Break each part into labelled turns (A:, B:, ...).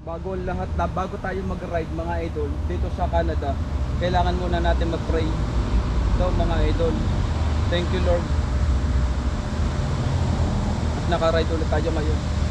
A: bago tayo mag-ride mga idol dito sa Canada, kailangan muna natin mag-pray. So mga idol, thank you Lord. At naka-ride ulit tayo ngayon.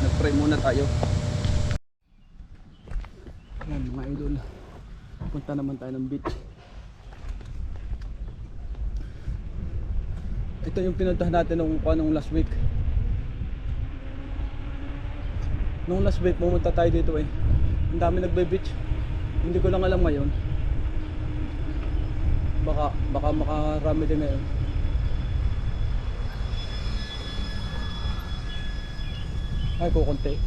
A: Nag-pray muna tayo. Ayan mga idol, punta naman tayo ng beach. Ito yung pinuntahan natin nung last week. Nung last week pumunta tayo dito eh. Ang dami nagbe-beach. Hindi ko lang alam ngayon. Baka makarami din ngayon. Ay, kukunti.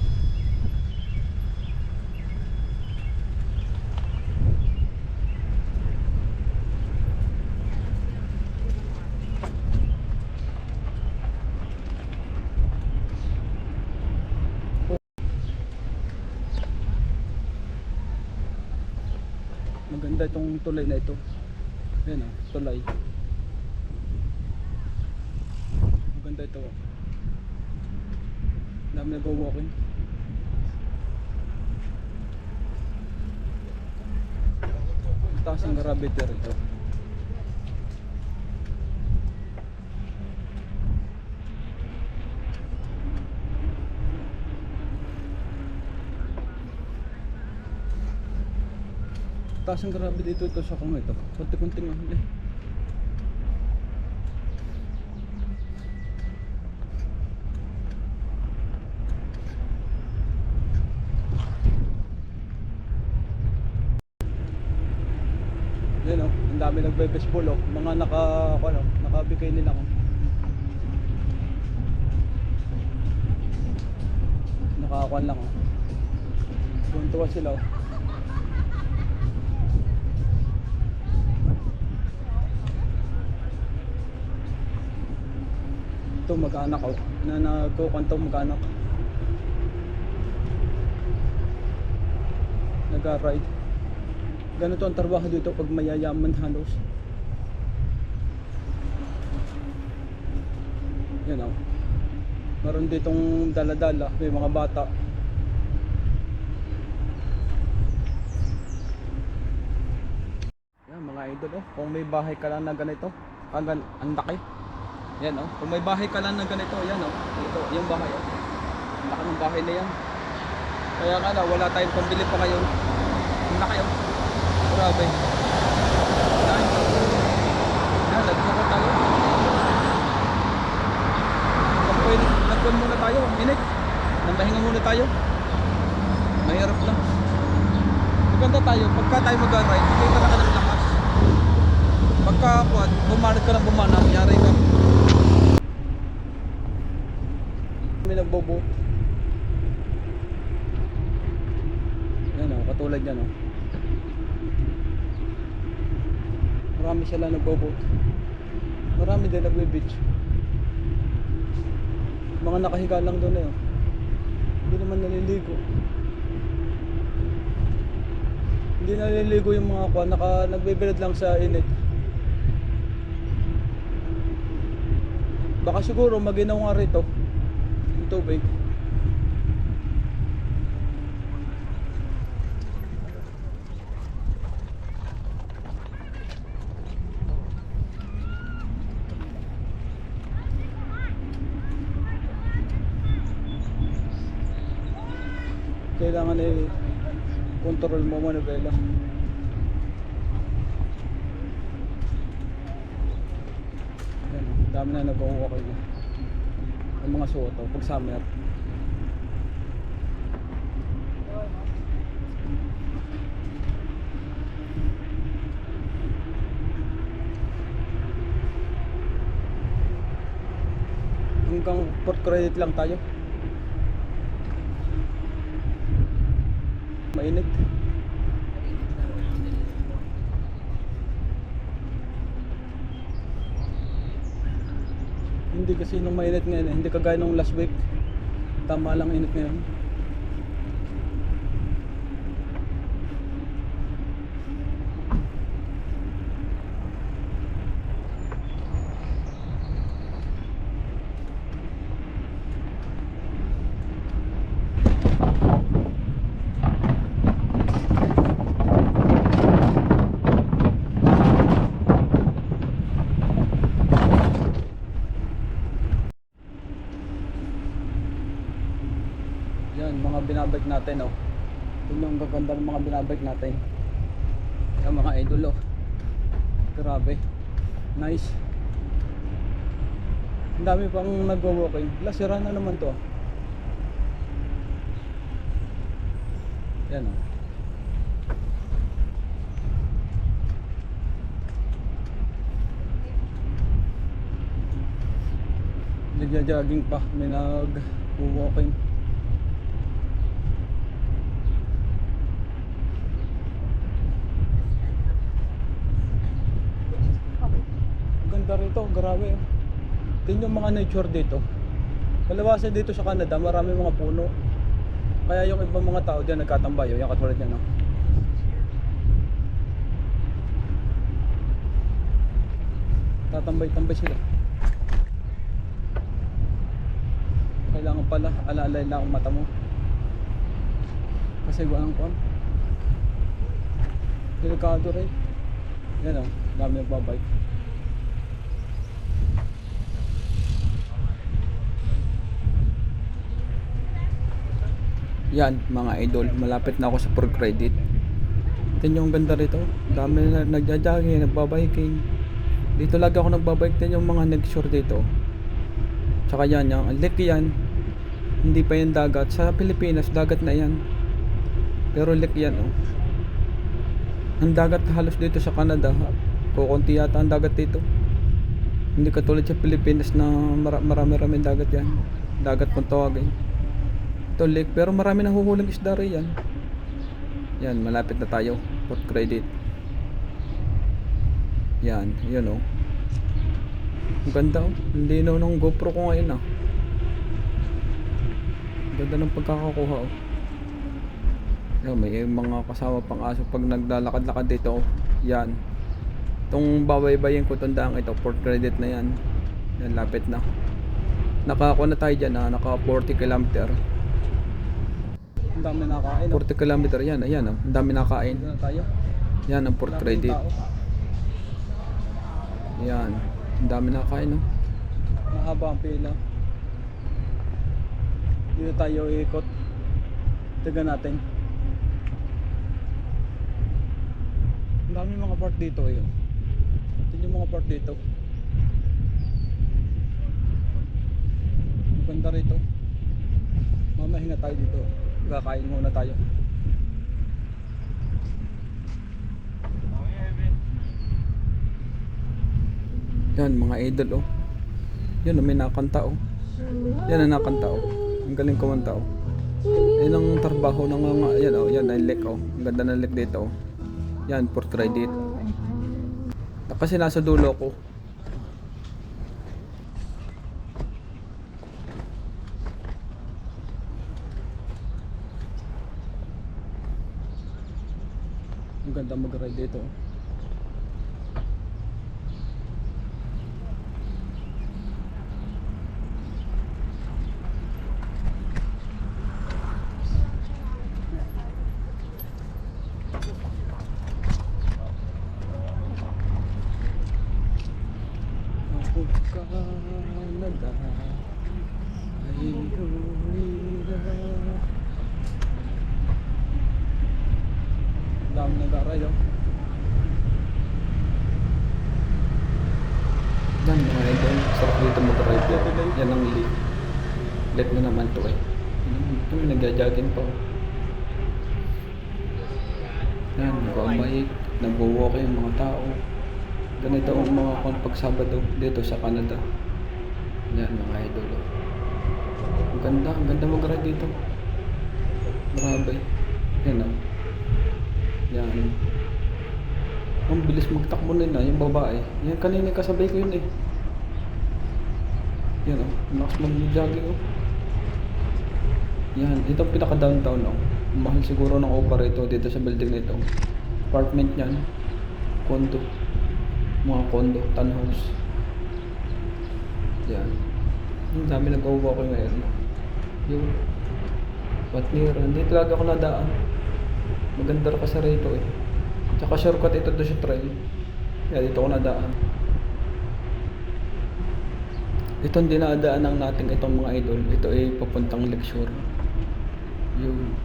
A: Maganda itong tulay na ito. Ayan o, tulay. Maganda ito. Dami nag-walking. Taas ang gravity rito. Taas ang gravity dito sa kung ito. Kunti-kunti nga huli. Yan o, ang dami nagbe-baseball o. Mga nakabigay nila ko. Nakakuan lang o. Buntuwa sila o. Ito mag-anak o. Na nagkukanto mag-anak. Nag-ride. Ganito ang trabaho dito pag mayayaman halos. Yan o. Meron ditong dala-dala, may mga bata. Yan mga idol o. Kung may bahay ka lang na ganito, ang laki. Yan o. Kung may bahay ka lang na ganito, yan o. Ito, yung bahay o. Ang laki ng bahay na yan. Kaya nga na, wala tayong pambili pa ngayon. Ang laki o. Grabe. Yan. Yan, nagsuko tayo. Nagkuhan muna tayo. Minute. Nagpahinga muna tayo. Mahirap lang. Maganda tayo. Pagka tayo mag-ride, hindi ka ng lakas. Pagka bumanat ka ng bumanat, yari ka. May nagbobo. Yan o, katulad yan o. Marami sila nagbo-boat. Marami din nagbe-beach. Mga nakahiga lang doon eh. Hindi naman naliligo. Hindi naliligo yung mga nagbe-bilad lang sa init. Baka siguro maginaw nga rito yung tubig. Kailangan eh control mo manubela. Ayan, dami na nag-uwa kayo. Ang mga suot pag summer. Hanggang port credit lang tayo. Mainit. Hindi kasi nung mainit ngayon hindi kagaya nung last week. Tama lang init ngayon. Yan, mga binabike natin, oh. Yun yung gaganda ng mga binabike natin. Yan, mga idol, oh. Grabe. Nice. Ang dami pang nagwo-walking. Lasira na naman to. Yan, oh. Nagja-jogging pa. May nag-walking. Ganda rito, grabe. Tingnan yung mga nature dito. Malawasan dito sa Canada, marami mga puno. Kaya yung ibang mga tao diyan nagkatambay, yung katulad niyan, no. Tatambay-tambay sila. Kailangan pala alaalay lang ang mata mo. Kasi walang kuwan. Delikado rin. Yan, oh, dami nagbabike. Yan mga idol, malapit na ako sa Port Credit. Tingnan yung ganda rito. Dami na nagja-jogging, nagbabiking. Dito lagi ako nagbabike. Tingnan yung mga nag-shore dito. Tsaka yan, yung lake yan. Hindi pa yung dagat. Sa Pilipinas, dagat na yan. Pero lake yan, oh. Ang dagat halos dito sa Canada, kukunti yata ang dagat dito. Hindi katulad sa Pilipinas na marami-raming dagat yan. Dagat kung tawagin. Ito lake, pero marami nang huhuling isda rin yan. Yan, malapit na tayo. Port Credit. Yan, yun, oh. Ang ganda, oh. Hindi na ng GoPro ko ngayon, ah. Ganda ng pagkakakuha, oh. Yan, may mga kasama pang aso pag naglalakad-lakad dito, oh. Yan. Itong babaybayin ko tandaan ito, Port Credit na yan. Yan, lapit na. Nakakuha na tayo dyan, ah. Naka 40 km. Ang dami nakain, 40 km yan, ayan, oh. Ang dami nakain. Yan ang Port Credit. Yan, ang dami nakain, oh. Mahaba ang pila. Dito tayo ikot. Tignan natin. Ang dami mga park dito, eh. Tignan yung mga park dito. Maganda rito. Mamahinga tayo dito. Kakain muna tayo. Yan mga idol, oh. Yan, may nakanta, oh. Yan ang nakanta, oh. Ang galing kumanta, oh. Yan ang trabaho ng mga, yan, oh. Yan ay lake, oh. Ang ganda ng lake dito, oh. Yan, Port Credit. Kasi nasa dulo ko. Ang ganda mag-ride dito. Ako Canada ay lumira. Dami nag-aray, oh. Yan mga idol, sarap dito mag-ride, oh. Yan ang lake. Lake na naman to, eh. Ito may nagja-jogging pa, oh. Yan, nag-bike, nag-walking yung mga tao. Ganito ang mga pag Sabado dito sa Canada. Yan mga idol, oh. Ang ganda mag-ride dito. Grabe. Yan, oh. Yan. Ang bilis magtakbo nila yung babae. Yan kanina kasabay ko yun, eh. Yan oh, lakas mag-jogging oh. Yan, itong pinaka-downtown oh. Mahal siguro ng operator dito sa building na ito. Apartment yan. Condo. Mga condo, townhouse. Yan. Ang dami nag-walk ngayon. Yung Patmira. Hindi talaga ako nadaan. Maganda rin kasi rito eh. Tsaka shortcut ito doon sa trail. Kaya dito ako nadaan. Itong dinadaan ng natin itong mga idol. Ito ay papuntang lecture. Yung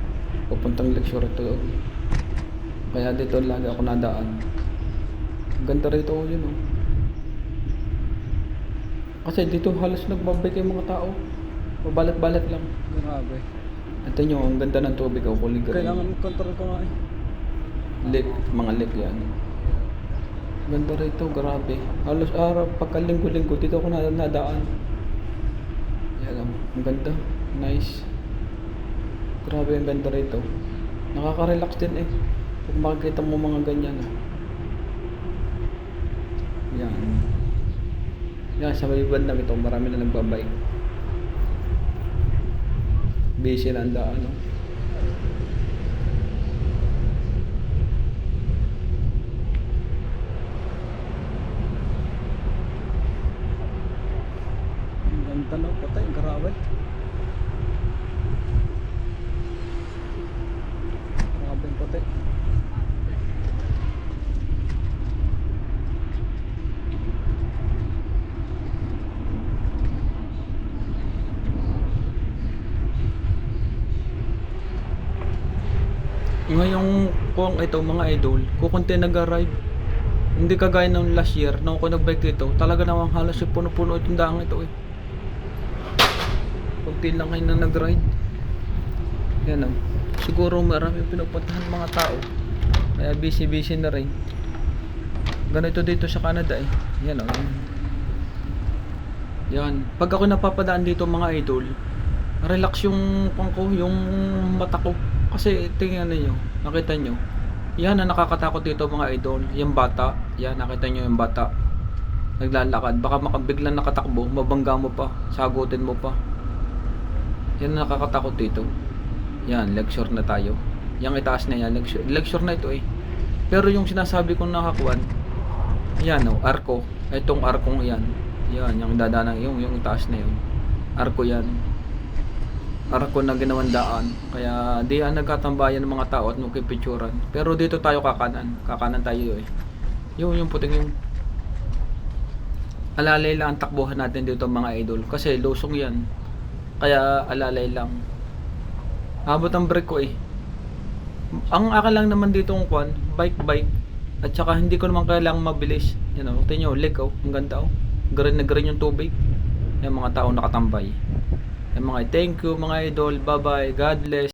A: papuntang lecture ito. Kaya dito lagi ako nadaan. Ganda rito yun oh. Kasi dito halos nagbabike yung mga tao. Babalat-balat lang.
B: Grabe.
A: Ito nyo, ang ganda ng tubig oh. Kulig
B: Kailangan control ko nga eh.
A: lake, mga lake yan. Ganda rito, grabe. Halos araw, pagkalinggo-linggo, dito ako nadaan. Yan, ang ganda. Nice. Grabe, ang ganda rito. Nakaka-relax din eh. Pag makikita mo mga ganyan. Yan. Yan, sa may bandang ito, marami na nagbabike. Busy na ang daan, no?
B: Ang ganda no, patay, grabe. Grabe ang patay.
A: Ngayong kung ito mga idol, kukunti nag-ride. Hindi kagaya ng last year nung ako nag-bike dito, talaga namang halos yung puno-puno itong daang ito eh. Kunti lang kayo na nag-ride. Yan oh. Siguro marami pinupuntahan mga tao. Kaya busy-busy na rin. Ganito dito sa Canada eh. Yan oh. Yan. Pag ako napapadaan dito mga idol, relax yung pangko, yung mata ko. Kasi tingnan niyo, nakita niyo. Yan ang nakakatakot dito mga idol. Yung bata, yan nakita niyo yung bata. Naglalakad, baka makabiglang nakatakbo, mabangga mo pa, sagutin mo pa. Yan ang nakakatakot dito. Yan, lecture na tayo. Yang itaas na yan, lecture na ito eh. Pero yung sinasabi kong nakakuan, yan oh, arko. Itong arkong yan. Yan, yung dadaan yung taas na yun. Arko yan. Arko na ginawang daan. Kaya di yan nagkatambayan ng mga tao at nagpipicturan. Pero dito tayo kakanan. Kakanan tayo eh. Yung puting yung alalay lang ang takbuhan natin dito mga idol. Kasi lusong yan. Kaya alalay lang. Abot ang brake ko eh. Ang akin lang naman dito ng kwan, bike. At saka hindi ko naman kailangang mabilis. Yan o, tingnan nyo, lake oh. Ang ganda oh. Green na green yung tubig. Yung mga tao nakatambay. Yung mga thank you mga idol. Bye bye. God bless.